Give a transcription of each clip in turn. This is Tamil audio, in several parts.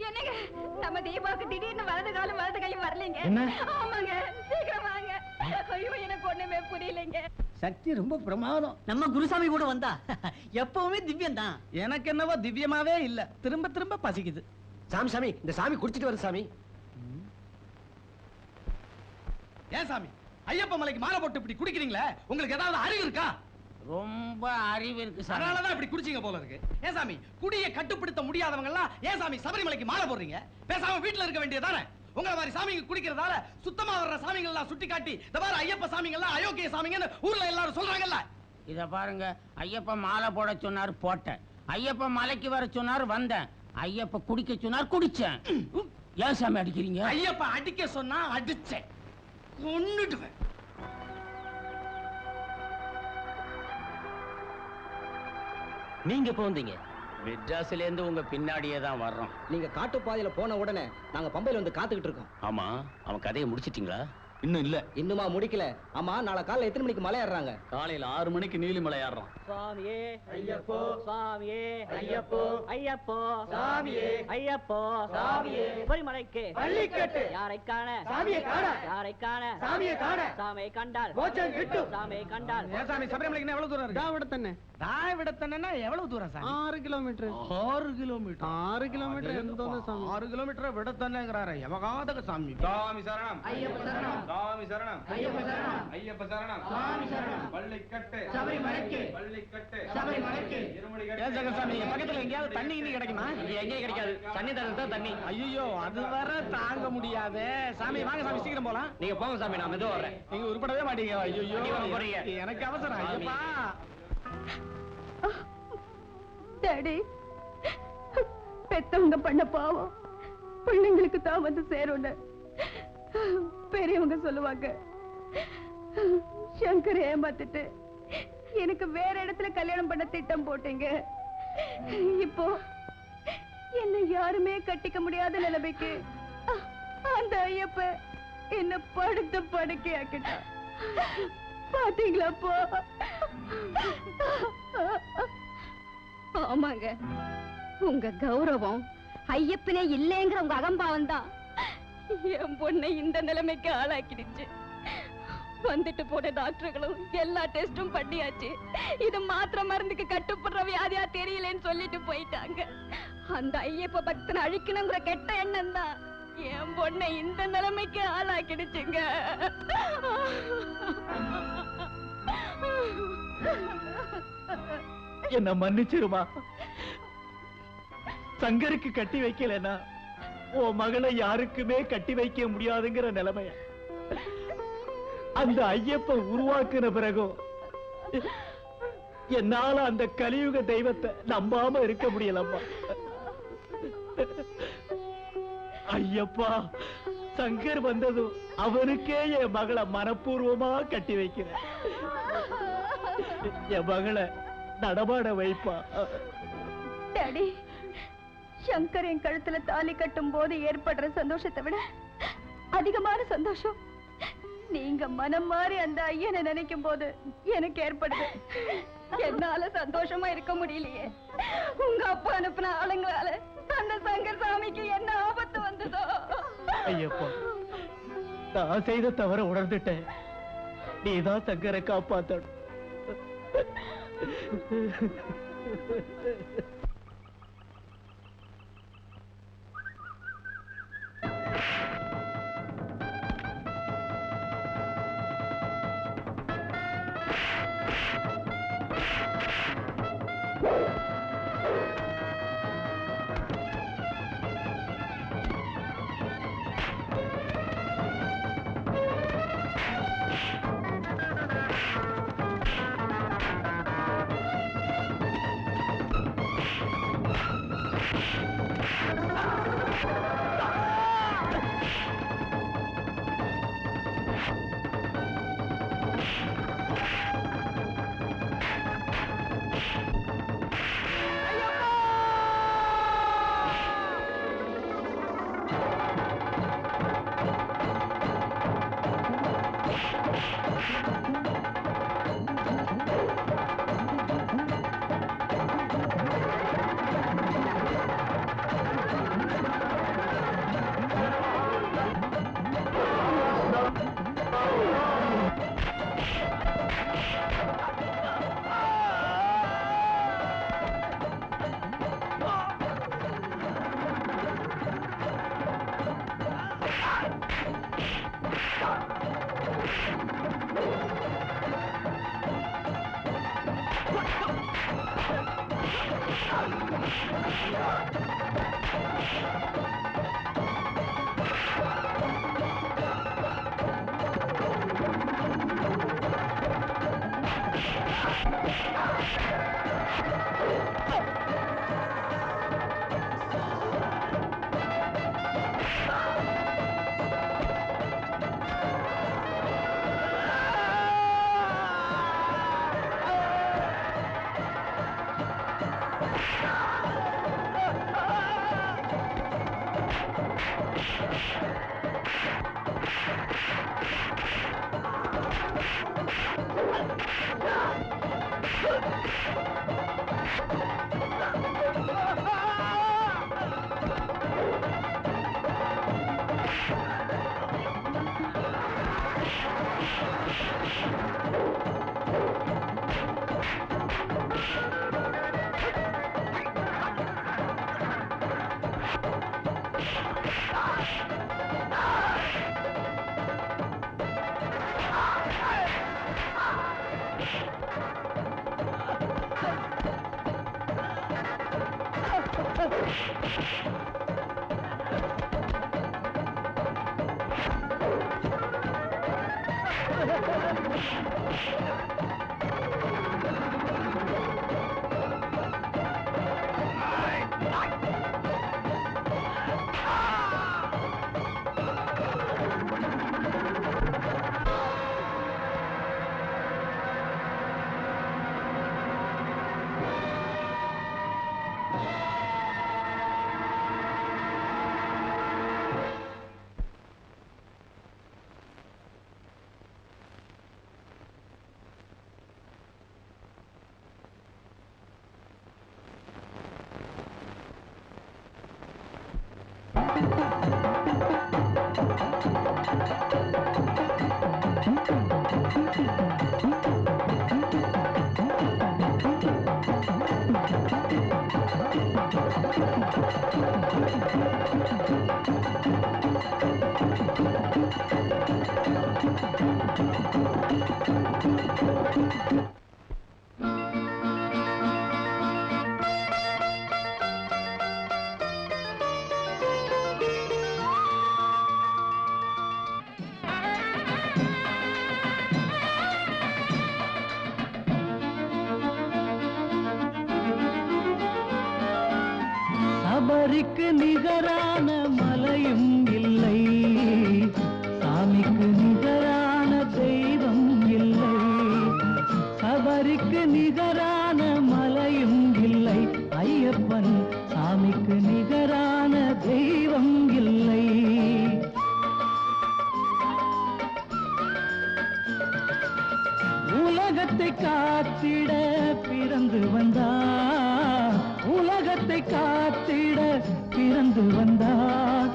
என்னங்க நம்ம தீபாவுக்கு திடீர்னு வலது காலம் வலது கையும் வரலைங்க. ஆமாங்க, சீக்கிரம் வாங்க. ஐயோ, எனக்கு ஒண்ணுமே புரியலைங்க. சக்தி ரொம்ப பிரமாதம். நம்ம குருசாமி கூட வந்தா எப்பவுமே திவ்யம் தான். எனக்கு என்னவோ திவ்யமாவே இல்ல, திரும்ப திரும்ப பசிக்குது. சாமி சாமி, இந்த சாமி குடிச்சிட்டு வருது சாமி. ஏன் சாமி ஐயப்ப மலைக்கு மாலை போட்டு இப்படி குடிக்கிறீங்களே, உங்களுக்கு ஏதாவது அறிவு இருக்கா? ரொம்ப அறிவு இருக்கு சார். அதனாலதான் இப்படி குடிச்சீங்க போல இருக்கு. ஏன் சாமி குடியை கட்டுப்படுத்த முடியாதவங்க எல்லாம் ஏன் சாமி சபரிமலைக்கு மாலை போடுறீங்க? பேசாம வீட்டுல இருக்க வேண்டியதானே? உங்களை மாதிரி சாமிங்க குடிக்கிறதால சுத்தமா வர்ற சாமிகள் எல்லாம் சுட்டி காட்டி இந்த மாதிரி ஐயப்ப சாமிங்க எல்லாம் அயோக்கிய சாமிங்கன்னு ஊர்ல எல்லாரும் சொல்றாங்கல்ல. இத பாருங்க, ஐயப்ப மாலை போட சொன்னாரு, போட்டேன். ஐயப்ப மலைக்கு வர சொன்னாரு, வந்தேன். ஐயப்ப குடிக்க சொன்னார், குடிச்சேன். ஏன் சாமி அடிக்கிறீங்க? ஐயப்ப அடிக்க சொன்னா அடிச்சேன், கொன்னுடுவேன். நீங்க எப்ப வந்தீங்க? மெட்ராஸ்ல இருந்து உங்க பின்னாடியே தான் வர்றோம். நீங்க காட்டுப்பாதையில போன உடனே நாங்க பம்பையில வந்து காத்துக்கிட்டு இருக்கோம். ஆமா, அவன் கதையை முடிச்சிட்டீங்களா? இன்னும் இல்ல. இன்னுமா முடிக்கல. ஆமா, நாளை காலைல எத்தனை மணிக்கு மலை ஏறுறாங்க? காலையில 6 மணிக்கு நீலிமலை ஏறுறோம். சுவாமியே ஐயப்போ, சுவாமியே ஐயப்போ, ஐயப்போ சுவாமியே ஐயப்போ, சுவாமியே பரிமலைக்கு பள்ளிக்கட்டு. யாரை காண? சாமியை காண. யாரை காண? சாமியை காண. சாமியை கண்டால் மோட்சம் கிட்டும். சாமியை கண்டால். ஏன் சாமி சபரிமலைக்கு எவ்வளவு தூரம் இருக்கு? தாவடத்தண்ணே. தாவிடத்தன்னா எவ்வளவு தூரம் சாமி? 6 கிலோமீட்டர். 6 கிலோமீட்டர். 6 கிலோமீட்டர் எந்தோந்த சாமி? 6 கிலோமீட்டர் விடத்தன்னங்கறாரே யமகாதக சாமி. சாமி சரணம் ஐயப்ப சரணம். சாமி சரணம் ஐயப்ப சரணம். ஐயப்ப சரணம். சாமி சரணம். பள்ளிக்கட்டு சபரிமலைக்கு. பள்ளிக்கட்டு சபரிமலைக்கு. இருமுடி கட்டு. ஏன் ஜெகன் சாமி பக்கத்துல எங்கயாவது தண்ணி இன்னி கிடைக்குமா? எங்கேயும் கிடைக்காது. தண்ணி தான் தண்ணி. ஐயோ, அது வர தாங்க முடியாது. சாமி வாங்க சாமி, சீக்கிரம் போலாம். நீங்க போங்க சாமி, நான் மெதுவா வரேன். நீங்க உருப்படவே மாட்டீங்க. ஐயோ, எனக்கு அவசரம். ஐயப்பா டாடி, பெத்தவங்க பண்ண பாவம் பிள்ளைங்களுக்கு தான் வந்து சேரும்னு பெரியவங்க சொல்லுவாங்க. சங்கர் ஏமாத்திட்டு எனக்கு வேற இடத்துல கல்யாணம் பண்ண திட்டம் போட்டீங்க. இப்போ என்ன யாருமே கட்டிக்க முடியாத நிலைமைக்கு அந்த ஐயப்ப என்ன படுத்த படுக்கையாக்கிட்டா. பாத்தீங்களா போ? ஆமாங்க, உங்க கௌரவம் ஐயப்பனே இல்லைங்கிற உங்க அகம்பாவம் தான் என் பொண்ணை இந்த நிலைமைக்கு ஆளாக்கிடுச்சு. வந்துட்டு போன டாக்டர்களும் எல்லா டெஸ்டும் பண்ணியாச்சு. இது மாத்திரை மருந்துக்கு கட்டுப்படுற வியாதியா தெரியலன்னு சொல்லிட்டு போயிட்டாங்க. அந்த ஐயப்ப பக்தனை அழிக்கணுங்கிற கெட்ட எண்ணம் தான் என் பொண்ணை இந்த நிலைமைக்கு ஆளாக்கிடுச்சுங்க. என்ன மன்னிச்சிருமா. சங்கருக்கு கட்டி வைக்கலன்னா உன் மகளை யாருக்குமே கட்டி வைக்க முடியாதுங்கிற நிலைமைய அந்த ஐயப்ப உருவாக்குன பிறகும் என்னால அந்த கலியுக தெய்வத்தை நம்பாம இருக்க முடியலம்மா. ஐயப்பா, சங்கர் வந்ததும் அவனுக்கே என் மகளை மனப்பூர்வமா கட்டி வைக்கிறேன். என் மகளை நடமாட வைப்பா. டாடி, சங்கர் என் கழுத்துல தாலி கட்டும் போது ஏற்படுற சந்தோஷத்தை விட அதிகமான சந்தோஷம் நீங்க மனம் மாறி அந்த ஐயனை நினைக்கும் போது எனக்கு ஏற்படுது. என்னால சந்தோஷமா இருக்க முடியலையே. உங்க அப்பா அனுப்பின ஆளுங்களால அந்த சங்கர் சாமிக்கு என்ன ஆபத்து வந்ததோ. ஐயப்பா, நான் செய்த தவற உணர்ந்துட்டேன். நீதான் சங்கரை காப்பாத்தணும். சபரிக்கு நிகரான மலையும் இல்லை, சாமிக்கு நிகரான தெய்வம் இல்லை. சபரிக்கு நிகரான மலையும் இல்லை, ஐயப்பன் சாமிக்கு நிகரான தெய்வம் இல்லை. உலகத்தை காத்திட பிறந்து வந்தார், உலகத்தை காத்திட பிறந்து வந்தார்.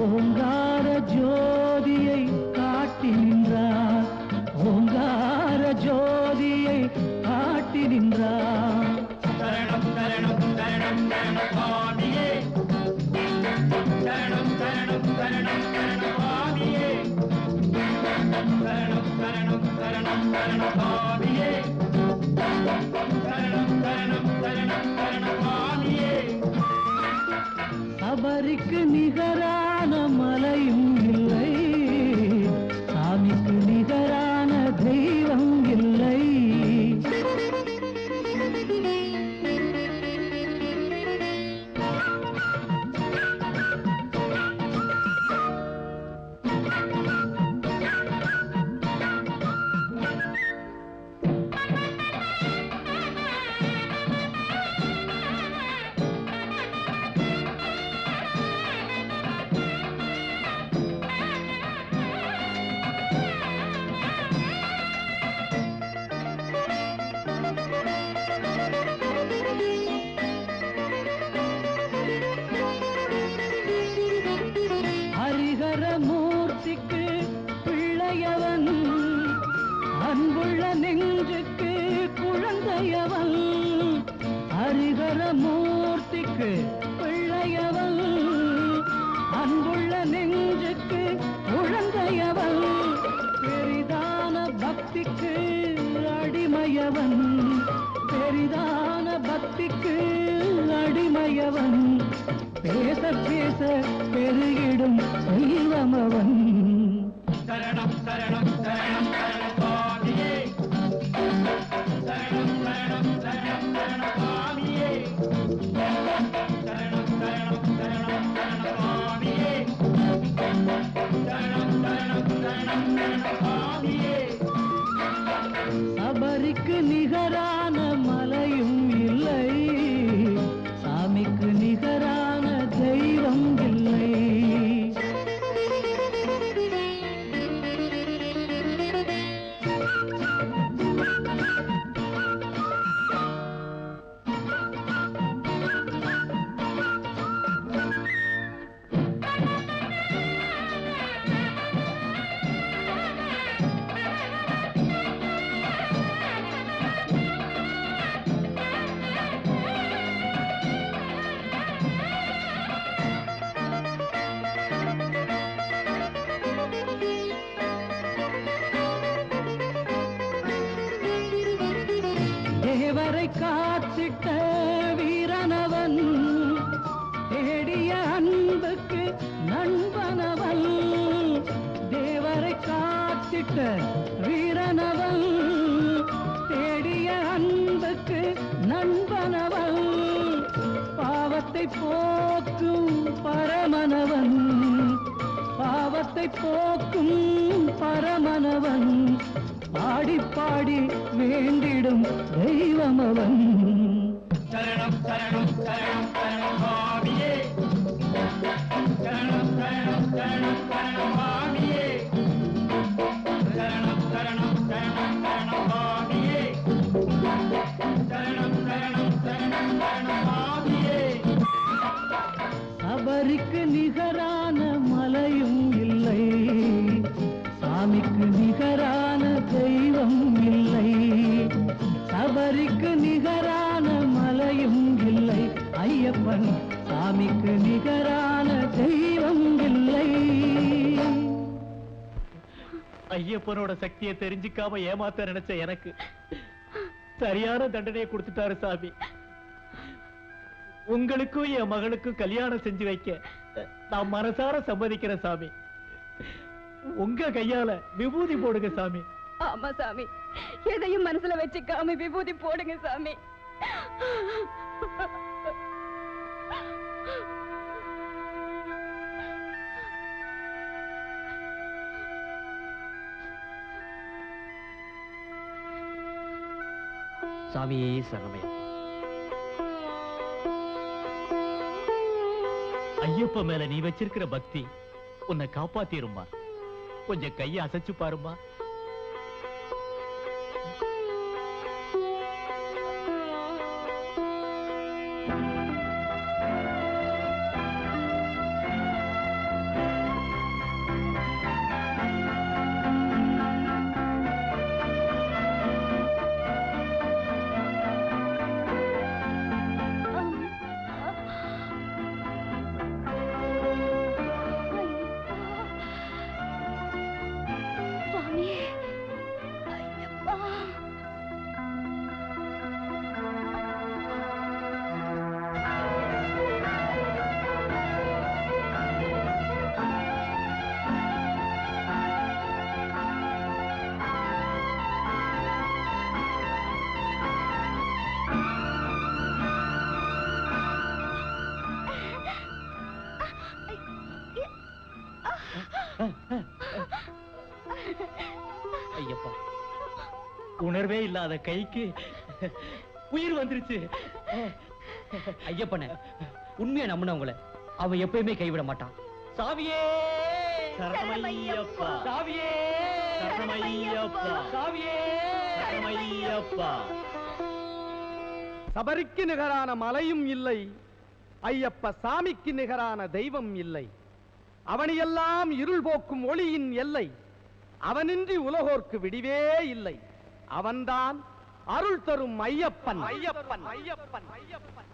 ஓங்கார ஜோதியை காட்டி நின்றார், ஓங்கார ஜோதியை காட்டி நின்றார். சரணம் சரணம் சரணம் சரணம் சுவாமியே, சரணம் சரணம் சரணம் சரணம் சுவாமியே, சரணம் சரணம் சரணம் சரணம் சுவாமியே, சரணம் சரணம் சரணம் சரணம் சுவாமியே. சபரிக்கு நிகரான மலையும் இல்லை, சாமிக்கு நிகரான தெய்வம் இல்லை. ஹரிஹரமூர்த்திக்கு பிள்ளையவன், அன்புள்ள நெஞ்சுக்கு குழந்தையவன். ஹரிஹரமூர்த்திக்கு பிள்ளையவன், அன்புள்ள நெஞ்சுக்கு குழந்தையவன். பெரிதான பக்திக்கு அடிமையவன், பெரிதான பக்திக்கு அடிமையவன். பேச பேச பெருகிடும் செல்வமவன். சரணம் சரணம் சரணம் சரணம் சுவாமியே, சரணம் சரணம் சரணம் சரணம் சுவாமியே, சரணம் சரணம் சரணம் சரணம் சுவாமியே, சரணம் சரணம் சரணம் சரணம் சுவாமியே. சபரிக்கு நிகரான மலையும் இல்லை, சாமிக்கு நிகரான தெய்வம் இல்லை. தேவரை காத்திட்ட வீரனவன், தேடிய அன்புக்கு நண்பனவன். தேவரை காத்திட்ட வீரனவன், தேடிய அன்புக்கு நண்பனவன். பாவத்தை போக்கும் பரமனவன், பாவத்தை போக்கும் பரமனவன். பாடி பாடி வேண்டிடும் தெய்வமவன். சரணம் சரணம் சரணம் சரணம் சுவாமியே, சரணம் சரணம் சரணம் சரணம் சுவாமியே, சரணம் சரணம் சரணம் சரணம் சுவாமியே, சரணம் சரணம் சரணம் சரணம் சுவாமியே. சபரிக்கு நிகரான மலையும் இல்லை, சாமிக்கு நிகரான தெய்வம் இல்லை. சபரிக்கு நிகரான மலையும் இல்லை, ஐயப்பன் சாமிக்கு நிகரான தெய்வம் இல்லை. ஐயப்பனோட சக்தியை தெரிஞ்சுக்காம ஏமாத்த நினைச்ச எனக்கு சரியான தண்டனையை கொடுத்துட்டாரு சாமி. உங்களுக்கும் என் மகளுக்கும் கல்யாணம் செஞ்சு வைக்க நான் மனசார சம்மதிக்கிறேன் சாமி. உங்க கையால விபூதி போடுங்க சாமி. ஆமா சாமி, எதையும் மனசுல வச்சுக்காம விபூதி போடுங்க சாமி. சாமியே சரணமே. ஐயப்ப மேல நீ வச்சிருக்கிற பக்தி உன்னை காப்பாத்திருமா. கொஞ்சம் கையை அசைச்சு பாருமா. சுவாமி, ஐயப்பா. ஐயப்பா, உணர்வே இல்லாத கைக்கு உயிர் வந்துருச்சு. ஐயப்பன உண்மையை நம்பினவங்களை அவன் எப்பயுமே கைவிட மாட்டான். சாமியே சரணமையப்பா, சாமியே சரணமையப்பா, சாமியே சரணமையப்பா. சபரிக்கு நிகரான மலையும் இல்லை, ஐயப்ப சாமிக்கு நிகரான தெய்வம் இல்லை. அவனையெல்லாம் இருள் போக்கும் ஒளியின் எல்லை, அவனின்றி உலகோர்க்கு விடிவே இல்லை. அவன்தான் அருள் தரும் ஐயப்பன். ஐயப்பன் ஐயப்பன் ஐயப்பன்.